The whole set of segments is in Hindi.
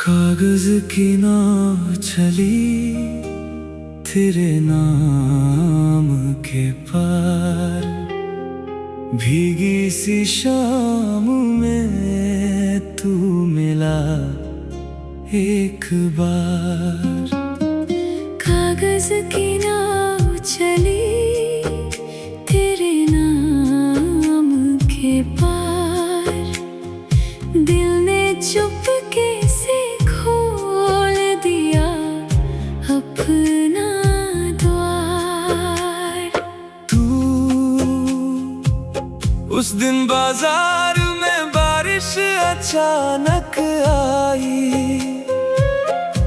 कागज की नाव चली तेरे नाम के पार, भीगी सी शाम में तू मिला एक बार। कागज की नाव चली तेरे नाम के पार, दिल ने चुपके से खोल दिया अपना द्वार। तू उस दिन बाजार में बारिश अचानक आई,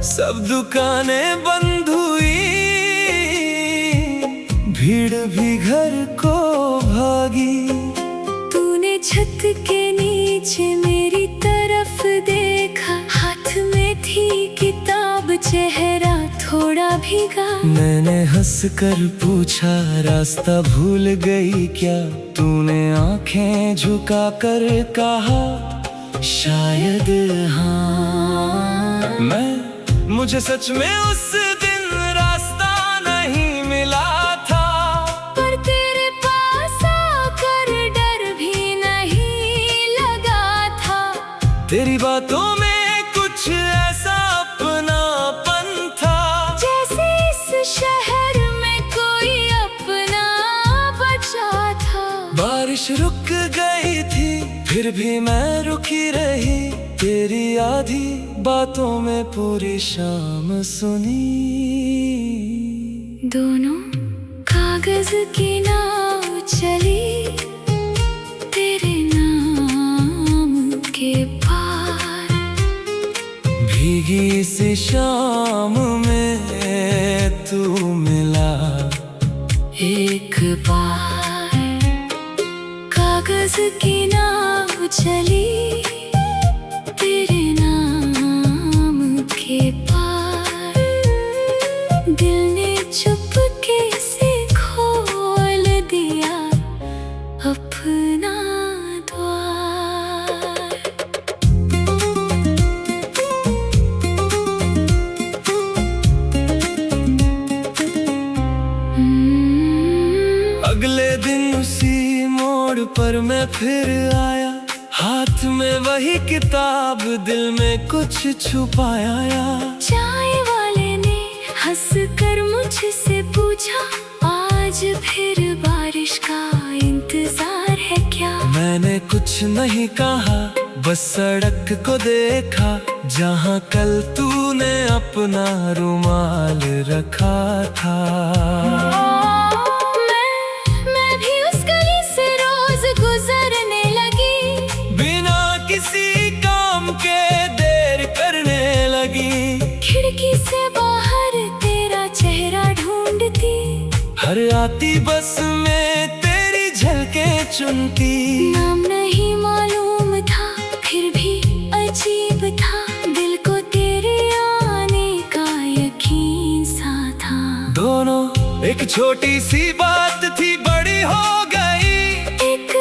सब दुकानें बंद हुई, भीड़ भी घर को भागी। तूने छत के नीचे मेरी तरफ देखा, हाथ में थी किताब, चेहरा थोड़ा भीगा। मैंने हंस कर पूछा रास्ता भूल गई क्या, तूने आंखें झुका कर कहा शायद हाँ। मुझे सच में उस दिन रास्ता नहीं मिला था, पर तेरे पास आकर डर भी नहीं लगा था। तेरी बातों में कुछ ऐसा अपनापन था, जैसे इस शहर में कोई अपना बचा था। बारिश रुक गई थी फिर भी मैं रुकी रही, तेरी आधी बातों में पूरी शाम सुनी। दोनों कागज की नाव चली तेरे नाम के पार, भीगी सी शाम में तू मिला एक बार। कागज की नाव चली तेरे नाम के पार, दिल ने चुपके से खोल दिया अपना द्वार। अगले दिन उसी मोड़ पर मैं फिर आया, हाथ में वही किताब, दिल में कुछ छुपाया। चाय वाले ने हंसकर मुझसे पूछा, आज फिर बारिश का इंतजार है क्या। मैंने कुछ नहीं कहा, बस सड़क को देखा जहाँ कल तूने अपना रुमाल रखा था। मैं भी उस गली से रोज गुजरने लगी, बिना किसी काम के देर करने लगी। खिड़की से बाहर तेरा चेहरा ढूंढती, हर आती बस में तेरी झलके चुनती। नाम नहीं मालूम था फिर भी अजीब था, दिल को तेरे आने का यकीन सा था। दोनों एक छोटी सी बात थी बड़ी हो गई, एक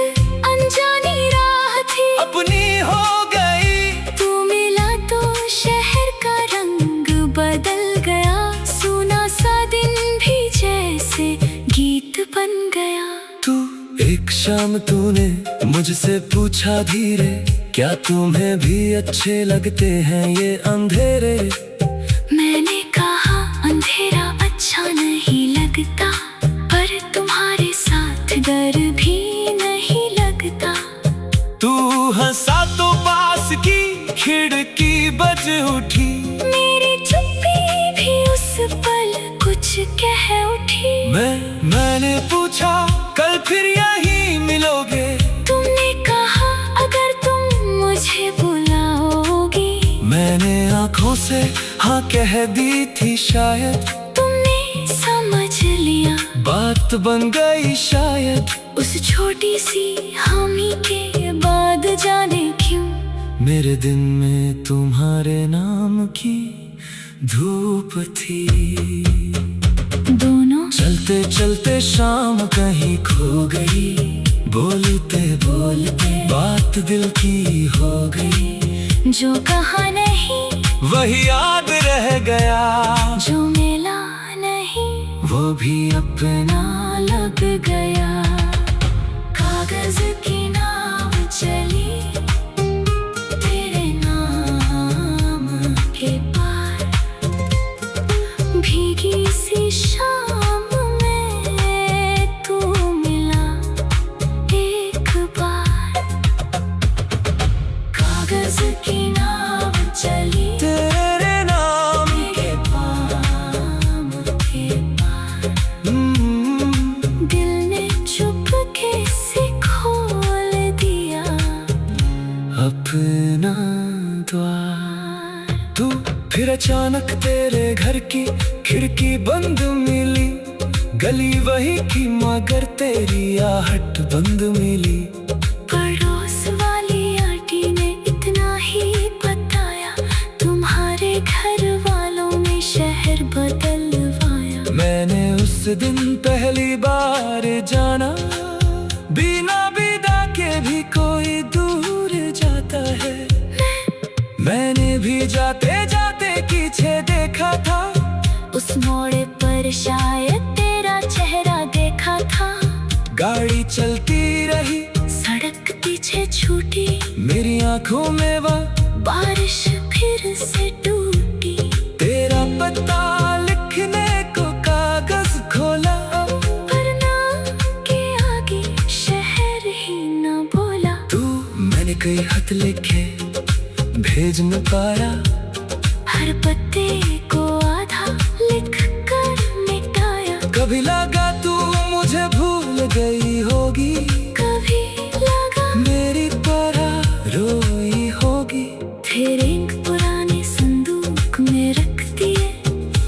अनजानी राह थी अपनी हो गई। तू मिला तो शहर का रंग बदल गया, सूना सा दिन भी जैसे गीत बन गया। तू एक शाम तूने मुझसे पूछा धीरे, क्या तुम्हें भी अच्छे लगते हैं ये अंधेरे। मैंने कहा अंधेरा अच्छा नहीं लगता, पर तुम्हारे साथ डर भी नहीं लगता। तू हंसा तो पास की खिड़की बज उठी, मेरी चुप्पी भी उस पल कुछ कह उठी। मैंने पूछा कल फिर यहीं मिलोगे, तुमने कहा अगर तुम मुझे बुलाओगी। मैंने आंखों से हाँ कह दी थी, शायद तुमने समझ लिया बात बात बन गई शायद उस छोटी सी हामी के बाद, जाने क्यों मेरे दिन में तुम्हारे नाम की धूप थी। दोनों चलते चलते शाम कहीं खो गई, बोलते बोलते बात दिल की हो गई। जो कहा नहीं वही याद रह गया, जो मिला नहीं वो भी अपना लग गया। कागज की नाव चली तेरे नाम के पार, भीगी सी शाम में तू मिला एक बार। कागज की नाव चली तेरे नाम के पाम के पार, दिल ने चुपके से खोल दिया अपना द्वार। तू फिर अचानक तेरे घर की खिड़की बंद मिली, गली वही की मगर तेरी आहट बंद मिली। पड़ोस वाली आंटी ने इतना ही बताया, तुम्हारे घर वालों ने शहर बदलवाया। मैंने उस दिन पहली बार जाना, बिना विदा के भी कोई दूर जाता है। मैंने भी जाते जाते पीछे देखा था, उस मोड़ पर शायद तेरा चेहरा देखा था। गाड़ी चलती रही, सड़क पीछे छूटी, मेरी आंखों में वह बारिश फिर से टूटी। तेरा पता लिखने को कागज खोला, पर नाम के आगे शहर ही न बोला। तू मैंने कई खत लिखे भेज न पाया, हर पत्ते को आधा लिख कर मिटाया। कभी लगा तू मुझे भूल गई होगी, कभी लगा मेरी तरह रोई होगी। फिर एक पुराने संदूक में रख दिए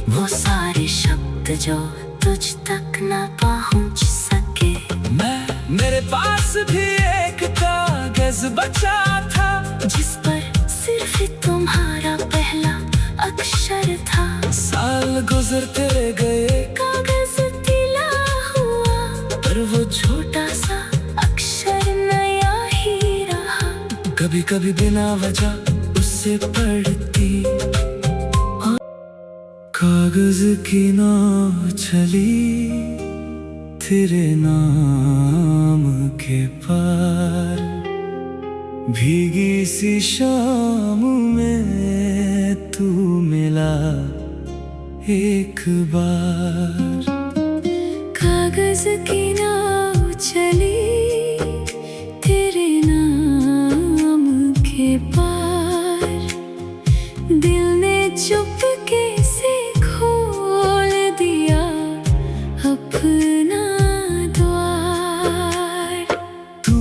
वो सारे शब्द जो तुझ तक न पहुंच सके। मेरे पास भी एक कागज बचा था, जिस पर सिर्फ तुम्हारा पहला अक्षर था। साल गुजरते गए, कागज गीला हुआ, पर वो छोटा सा अक्षर नया ही रहा। कभी कभी बिना वजह उससे पढ़ती, कागज की नाव चली तेरे नाम के पार, भीगी सी शाम में तू मिला एक बार। कागज की नाव चली तेरे नाम के पार, दिल ने चुपके से खोल दिया अपना द्वार। तू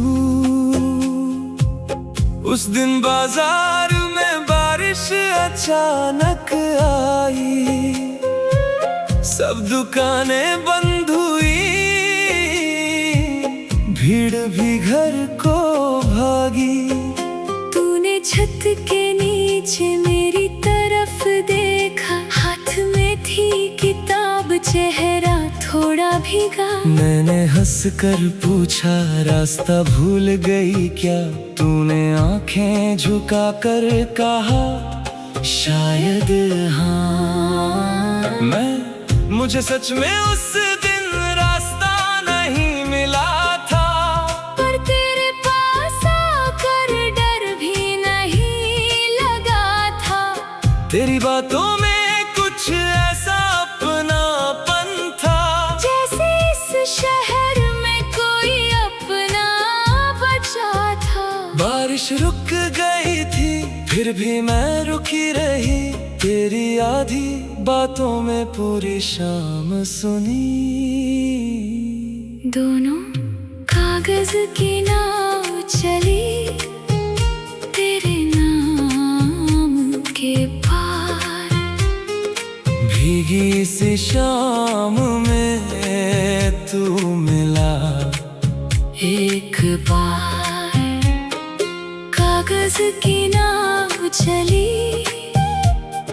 उस दिन बाजार में बारिश अचानक आई, सब दुकानें बंद हुई, भीड़ भी घर को भागी। तूने छत के नीचे मेरी तरफ देखा, हाथ में थी किताब, चेहरा थोड़ा भीगा। मैंने हंस कर पूछा रास्ता भूल गई क्या, तूने आंखें झुका कर कहा शायद हाँ। मुझे सच में उस दिन रास्ता नहीं मिला था, पर तेरे पास आकर डर भी नहीं लगा था। तेरी बातों में कुछ ऐसा अपनापन था, जैसे इस शहर में कोई अपना बचा था। बारिश रुक गई थी फिर भी मैं रुकी रही, तेरी आधी बातों में पूरी शाम सुनी। दोनों कागज की नाव चली तेरे नाम के पार, भीगी सी शाम में तू मिला एक बार कागज की नाव चली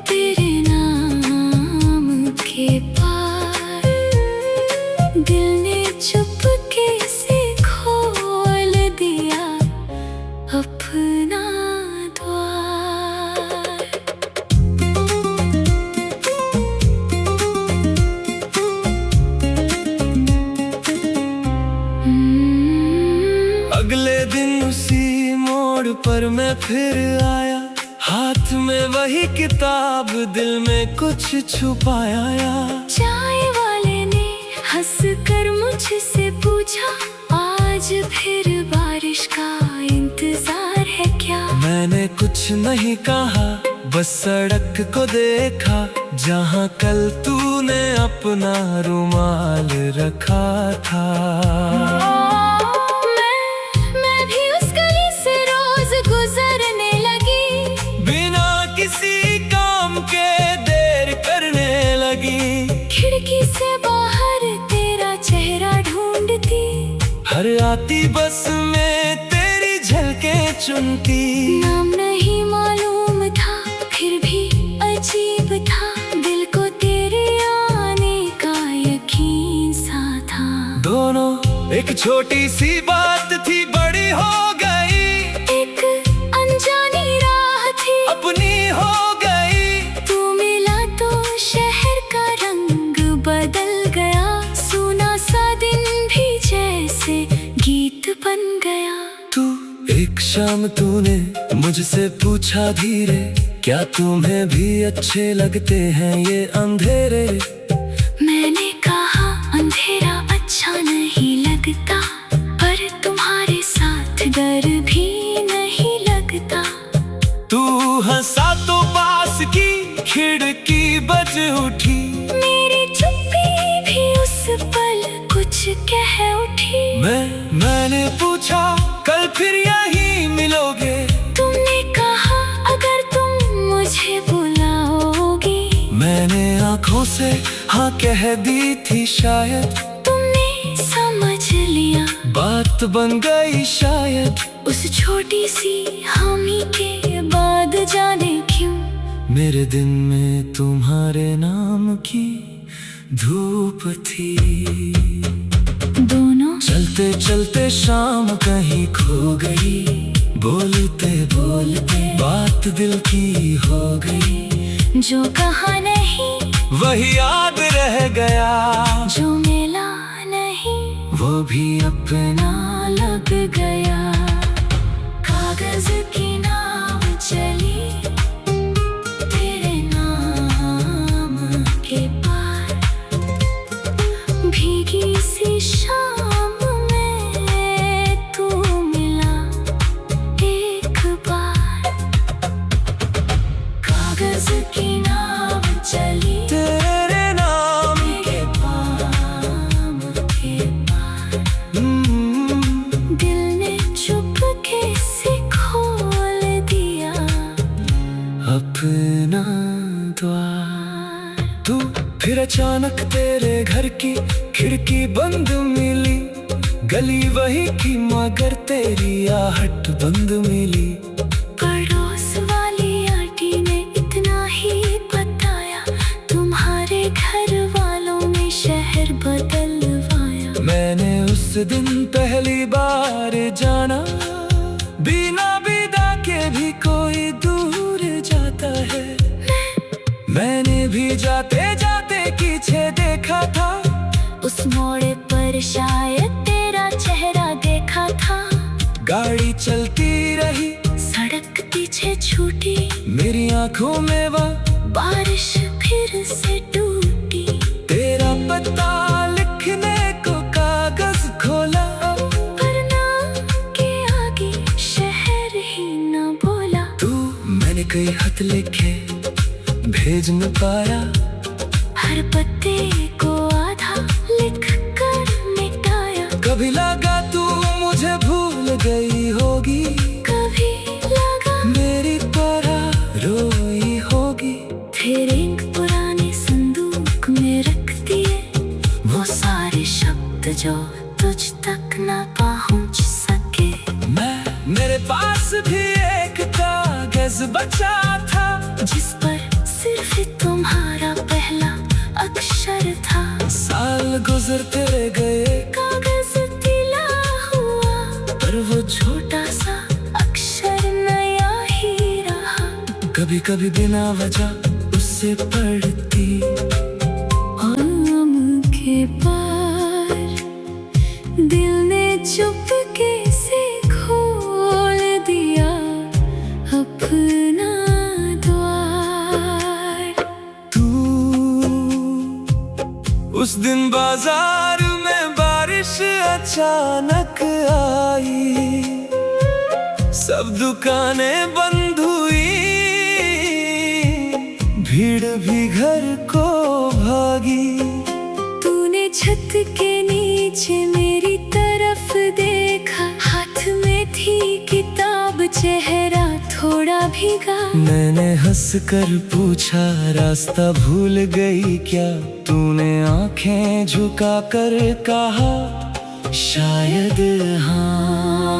तेरे नाम के पार, दिल ने चुपके से खोल दिया अपना द्वार। अगले दिन उसी मोड़ पर मैं फिर आया, हाथ में वही किताब, दिल में कुछ छुपाया। चाय वाले ने हंस कर मुझसे पूछा, आज फिर बारिश का इंतजार है क्या? मैंने कुछ नहीं कहा, बस सड़क को देखा जहाँ कल तूने अपना रुमाल रखा था। मैं भी उस गली से रोज गुजरने लगी, बिना किसी काम के देर करने लगी। खिड़की से बाहर तेरा चेहरा ढूंढती, हर आती बस में तेरी झलके चुनती। नाम नहीं मालूम था फिर भी अजीब था, दिल को तेरे आने का यकीन सा था। दोनों एक छोटी सी बात थी, बड़ी हो गई। एक अनजानी राह थी, अपनी हो गई। तू मिला तो शहर का रंग बदल गया, सुना सा दिन भी जैसे गीत बन गया। तू एक शाम तूने मुझसे पूछा धीरे, क्या तुम्हें भी अच्छे लगते हैं ये अंधेरे? मैंने कहा अंधेरा अच्छा नहीं लगता, पर तुम्हारे साथ डर भी नहीं लगता। तू हंसा तो पास की खिड़की बज उठी, मेरी चुप्पी भी उस पल कुछ कह उठी। मैंने पूछा कल फिर यहीं मिलोगे? तुमने कहा अगर तुम मुझे बुलाओगी। मैंने आंखों से हाँ कह दी थी, शायद तुमने समझ लिया, बात बन गई शायद। उस छोटी सी हामी के बाद जाने क्यों मेरे दिन में तुम्हारे नाम की धूप थी। दोनों चलते चलते शाम कहीं खो गई, बोलते बोलते बात दिल की हो गई। जो कहा नहीं वही याद रह गया, जो मिला नहीं वो भी अपना लग गया। कागज की नाव चली तेरे नाम के पार, भीगी सी शाम में तू मिला एक बार। कागज की नाव चली तेरे नाम के पार, के दिल ने चुपके से खोल दिया अपना द्वार। तू फिर अचानक तेरे घर की खिड़की बंद मिली, गली वही की मगर तेरी आहट बंद मिली। पड़ोस वाली आंटी ने इतना ही बताया, तुम्हारे घर वालों ने शहर बदलवाया। मैंने उस दिन पहली बार जाना, बिना विदा के भी कोई दूर जाता है। मैंने भी जाते जाते पीछे देखा था, उस मोड़ पर शायद तेरा चेहरा देखा था। गाड़ी चलती रही, सड़क पीछे छूटी, मेरी आंखों में वह बारिश फिर से टूटी। तेरा पता लिखने को कागज खोला, पर नाम के आगे शहर ही न बोला। तू मैंने कई खत लिखे भेज न पाया, हर पत्ते को आधा लिख कर मिटाया। कभी लगा तू मुझे भूल गई होगी, कभी लगा मेरी तरह रोई होगी। फिर एक पुराने संदूक में रख दिए वो सारे शब्द मेरे पास भी एक कागज बचा था, जिस पर सिर्फ तुम्हारा पहला अक्षर था। साल गुजरते गए, कागज तिला हुआ, पर वो छोटा सा अक्षर नया ही रहा। कभी कभी बिना वजह उससे पढ़ती। आम के पार दिल ने चुपके से खोल दिया अपना द्वार। तू उस दिन बाजार में बारिश अचानक आई, सब दुकानें बंद हुई, भीड़ भी घर को भागी। तूने छत के नीचे मेरी तरफ देखा, हाथ में थी किताब, चेहरा थोड़ा भीगा। मैंने हंस कर पूछा, रास्ता भूल गई क्या? तूने आंखें झुका कर कहा, शायद हाँ।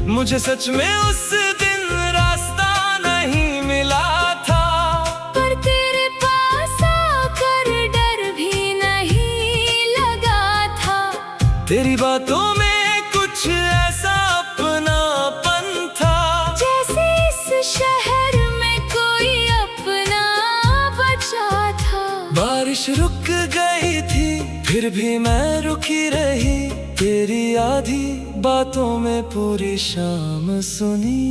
मुझे सच में उस दिन रास्ता नहीं मिला था, पर तेरे पास आकर डर भी नहीं लगा था। तेरी बातों में कुछ ऐसा अपनापन था, जैसे इस शहर में कोई अपना बचा था। बारिश रुक गई थी, फिर भी मैं रुकी रही। तेरी आधी बातों में पूरी शाम सुनी।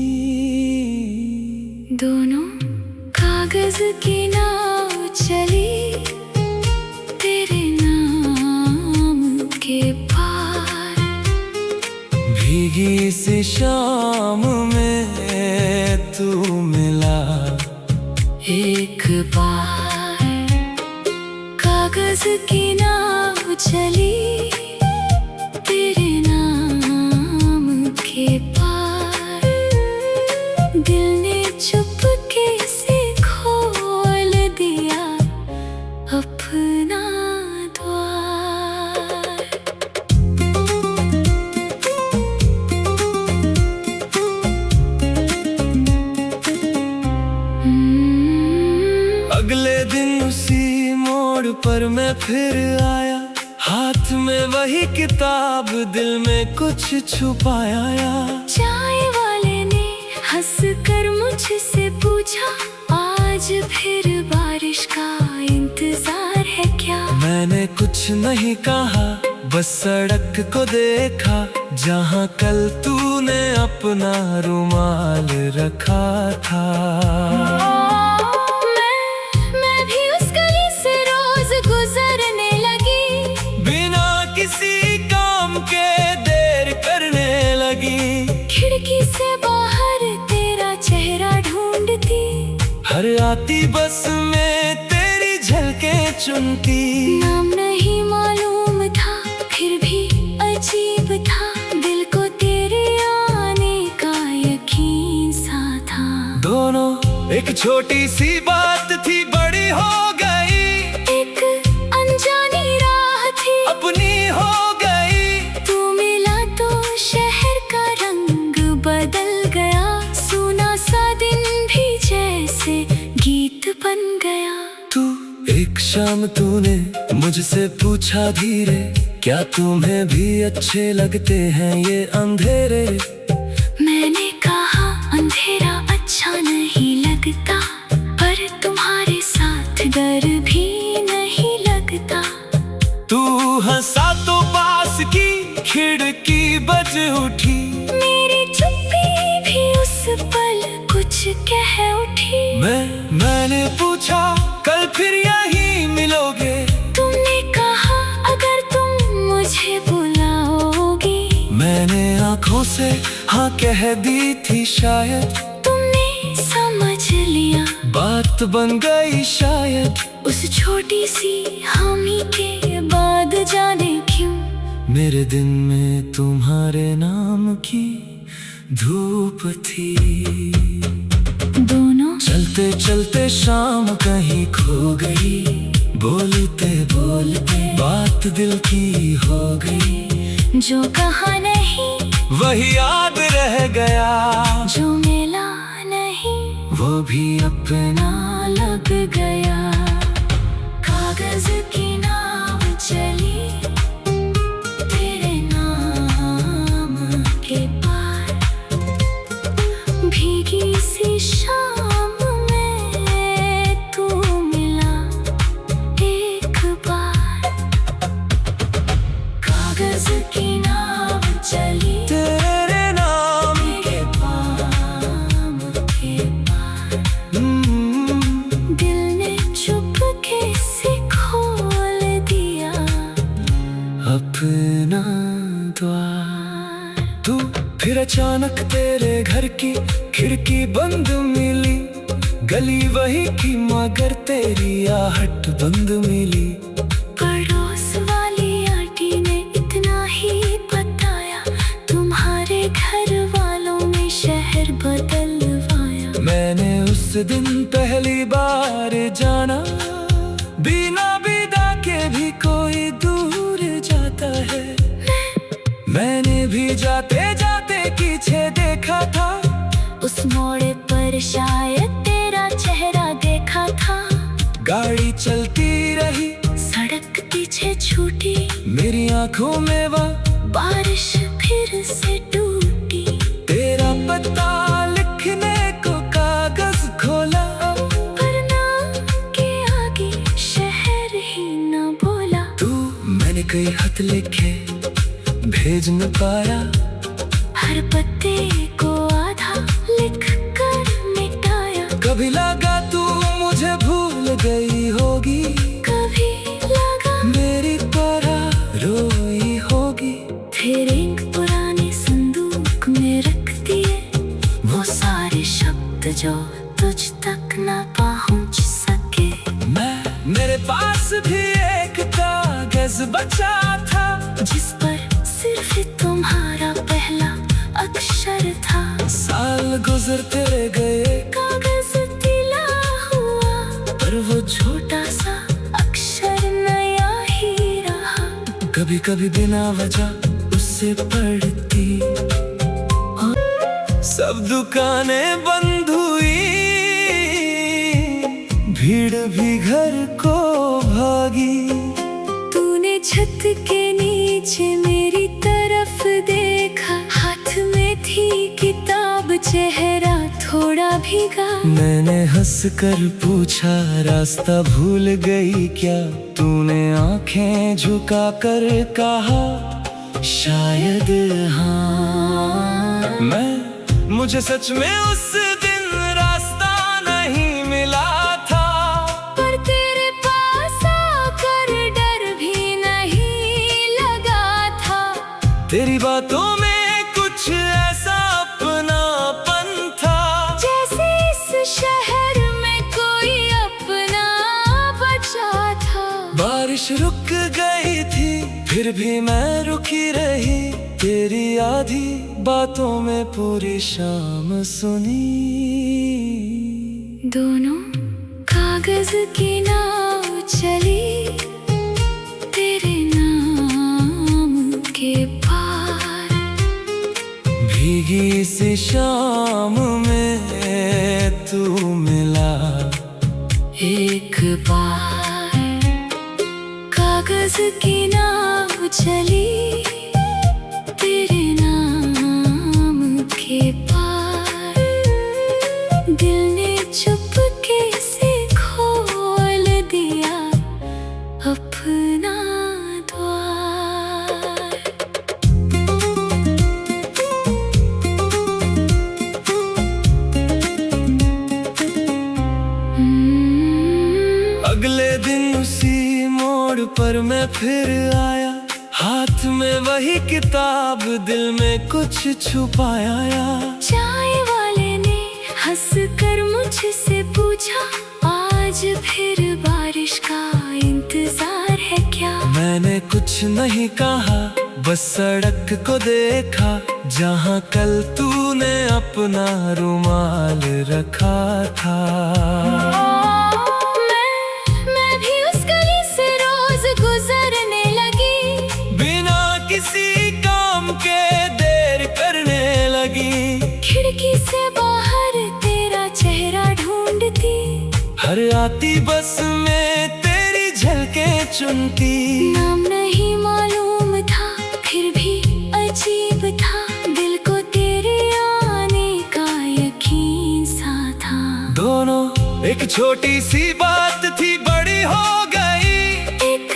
दोनों कागज की नाव चली तेरे नाम के पार। भीगी सी शाम में तू मिला एक बार, कागज की नाव चली तेरे नाम के पार। दिल ने चुपके से खोल दिया अपना द्वार। अगले दिन उसी मोड़ पर मैं फिर आया, हाथ में वही किताब, दिल में कुछ छुपाया। चाय वाले ने हंस कर मुझसे पूछा, आज फिर बारिश का इंतजार है क्या? मैंने कुछ नहीं कहा, बस सड़क को देखा, जहाँ कल तूने अपना रुमाल रखा था। मैं भी उस गली से रोज गुजरने लगी, बिना किसी काम के देर करने लगी। खिड़की से बाहर तेरा चेहरा ढूंढती, हर आती बस में तेरी झलकें चुनती। नाम नहीं मालूम था, फिर भी अजीब था, दिल को तेरे आने का यकीन सा था। दोनों एक छोटी सी बात थी, बड़ी हो गई। एक अनजानी राह थी, अपनी हो गई। तू मिला तो शहर का रंग बदल गया, सुना सा दिन भी जैसे गीत बन गया। तू एक शाम तूने मुझसे पूछा धीरे, क्या तुम्हें भी अच्छे लगते हैं ये अंधेरे? मैंने कहा अंधेरा अच्छा नहीं लगता, पर तुम्हारे साथ डर भी नहीं लगता। तू हंसा तो पास की खिड़की बज उठी, मेरी चुप्पी भी उस पल कुछ कह उठी। मैंने पूछा, कल फिर यहीं मिलोगे? तुमने कहा अगर तुम मुझे बुलाओगी। मैंने आंखों से हाँ कह दी थी, शायद तुमने समझ लिया, बात बन गई शायद। उस छोटी सी हामी के बाद जाने क्यों मेरे दिन में तुम्हारे नाम की धूप थी। दोनों चलते चलते शाम कहीं खो गई, बोलते बोलते बात दिल की हो गई। जो कहा नहीं वही याद भी अपना लग गया। कागज की नाव चली तेरे नाम के पार, भीगी सी शाम में तू मिला एक बार। कागज की नाव चली तेरे नाम के पार, दिल ने चुपके से खोल दिया अपना द्वार। तू फिर अचानक तेरे घर की खिड़की बंद मिली, गली वही की मगर तेरी आहट बंद मिली। पड़ोस वाली आंटी ने इतना ही बताया, तुम्हारे घर वालों ने शहर बदलवाया। मैंने उस दिन पहली बार जाना, बिना विदा के भी कोई दूर जाता है। मैंने भी जाते जाते पीछे देखा था, उस मोड़ पर शायद तेरा चेहरा देखा था। गाड़ी चलती रही, सड़क पीछे छूटी, मेरी आंखों में वह बारिश फिर से टूटी। तेरा पता लिखने को कागज खोला, पर नाम के आगे शहर ही न बोला। तू मैंने कई खत लिखे भेज न पाया, हर पत्ते को आधा लिख कर मिटाया। कभी लगा तू मुझे भूल गई होगी, कभी लगा मेरी तरह रोई होगी। फिर एक पुराने संदूक में रख दिए वो सारे शब्द जो तुझ तक न पहुंच सके। मेरे पास भी एक कागज बचा था, जिस पर सिर्फ तुम्हारा पहला अक्षर था। साल गुजरते गए, कागज तिला हुआ, पर वो छोटा सा अक्षर नया ही रहा। कभी कभी बिना वजह उससे पढ़ती। सब दुकानें बंद हुई, भीड़ भी घर को भागी। तूने छत के नीचे मेरी तरफ देखा, हाथ में थी किताब, चेहरा थोड़ा भीगा। मैंने हंसकर पूछा रास्ता भूल गई क्या, तूने आंखें झुकाकर कहा शायद हाँ। मुझे सच में उस दिन रास्ता नहीं मिला था, पर तेरे पास आकर डर भी नहीं लगा था। तेरी बातों में कुछ ऐसा अपनापन था, जैसे इस शहर में कोई अपना बचा था। बारिश रुक गई थी फिर भी मैं रुकी रही, तेरी आधी बातों में पूरी शाम सुनी। दोनों कागज की नाव चली तेरे नाम के पार, भीगी सी शाम में तू मिला एक बार। कागज की नाव चली तेरे नाम के पार, दिल ने चुपके से खोल दिया अपना द्वार। अगले दिन उसी मोड़ पर मैं फिर आया, हाथ में वही किताब, दिल में कुछ छुपाया। चाय वाले ने हंसकर मुझसे पूछा, आज फिर बारिश का इंतजार है क्या? मैंने कुछ नहीं कहा, बस सड़क को देखा जहाँ कल तूने अपना रुमाल रखा था। मैं भी उस गली से रोज गुजरने लगी, बिना किसी काम के देर करने लगी। खिड़की से बाहर तेरा चेहरा ढूंढ आती बस में तेरी झलकें चुनती। नाम नहीं मालूम था फिर भी अजीब था, दिल को तेरे आने का यकीन सा था। दोनों एक छोटी सी बात थी बड़ी हो गई, एक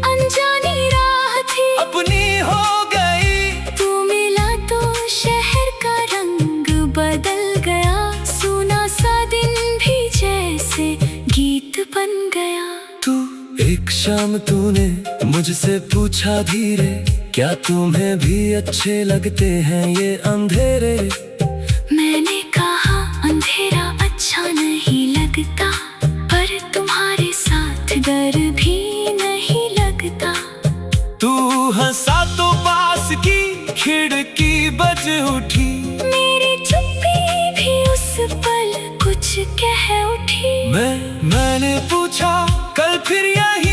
अनजानी राह थी अपनी हो गई। तू मिला तो शहर का रंग बदल गया, सुना सा दिन भी जैसे गीत बन गया। तू एक शाम तूने मुझसे पूछा धीरे, क्या तुम्हें भी अच्छे लगते हैं ये अंधेरे? मैंने कहा अंधेरा अच्छा नहीं लगता, पर तुम्हारे साथ डर भी नहीं लगता। तू हंसा तो पास की खिड़की बज उठी, मेरी चुप्पी भी उस पल कुछ कह उठी। मैंने पूछा कल फिर यही